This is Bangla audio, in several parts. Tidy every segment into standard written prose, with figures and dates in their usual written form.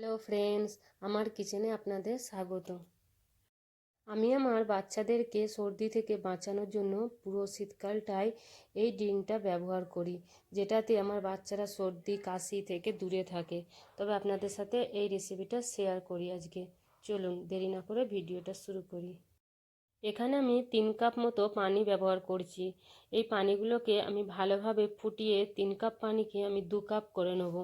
হ্যালো ফ্রেন্ডস, আমার কিচেনে আপনাদের স্বাগত। আমি আমার বাচ্চাদেরকে সর্দি থেকে বাঁচানোর জন্য পুরো শীতকালটাই এই ড্রিঙ্কটা ব্যবহার করি, যেটাতে আমার বাচ্চারা সর্দি কাশি থেকে দূরে থাকে। তবে আপনাদের সাথে এই রেসিপিটা শেয়ার করি আজকে। চলুন দেরি না করে ভিডিওটা শুরু করি। এখানে আমি 3 কাপ মতো পানি ব্যবহার করছি। এই পানিগুলোকে আমি ভালোভাবে ফুটিয়ে 3 কাপ পানিকে আমি 2 কাপ করে নেব।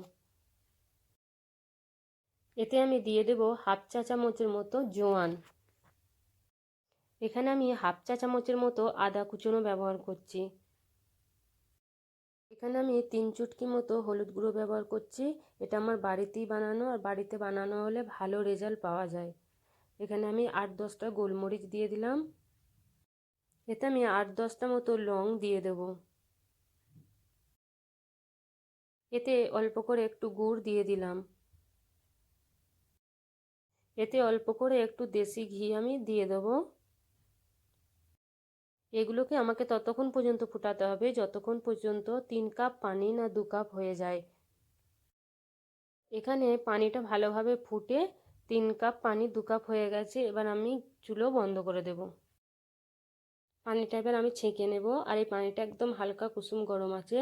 এতে আমি দিয়ে দেব হাফ চা চামচের মতো জোয়ান। এখানে আমি হাফ চা চামচের মতো আদা কুচনো ব্যবহার করছি। এখানে আমি 3 চুটকি মতো হলুদ গুঁড়ো ব্যবহার করছি। এটা আমার বাড়িতেই বানানো, আর বাড়িতে বানানো হলে ভালো রেজাল্ট পাওয়া যায়। এখানে আমি 8-10টা গোলমরিচ দিয়ে দিলাম। এতে আমি 8-10টা মতো লং দিয়ে দেব। এতে অল্প করে একটু গুড় দিয়ে দিলাম। এতে অল্প করে একটু দেশি ঘি আমি দিয়ে দেবো। এগুলোকে আমাকে ততক্ষণ পর্যন্ত ফুটাতে হবে যতক্ষণ পর্যন্ত 3 কাপ পানি না 2 কাপ হয়ে যায়। এখানে পানিটা ভালোভাবে ফুটে 3 কাপ পানি 2 কাপ হয়ে গেছে। এবার আমি চুলো বন্ধ করে দেব। পানিটা এবার আমি ছেঁকে নেব, আর এই পানিটা একদম হালকা কুসুম গরম আছে।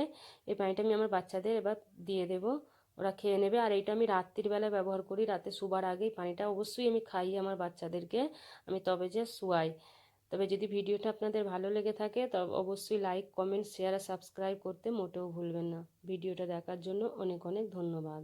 এই পানিটা আমি আমার বাচ্চাদের এবার দিয়ে দেব, ওরা খেয়ে নেবে। আর এইটা আমি রাত্রির বেলায় ব্যবহার করি, রাতে শোবার আগেই পানিটা অবশ্যই আমি খাই আমার বাচ্চাদেরকে, আমি তবে যে শুয়াই। তবে যদি ভিডিওটা আপনাদের ভালো লেগে থাকে তবে অবশ্যই লাইক, কমেন্ট, শেয়ার আর সাবস্ক্রাইব করতে মোটেও ভুলবেন না। ভিডিওটা দেখার জন্য অনেক অনেক ধন্যবাদ।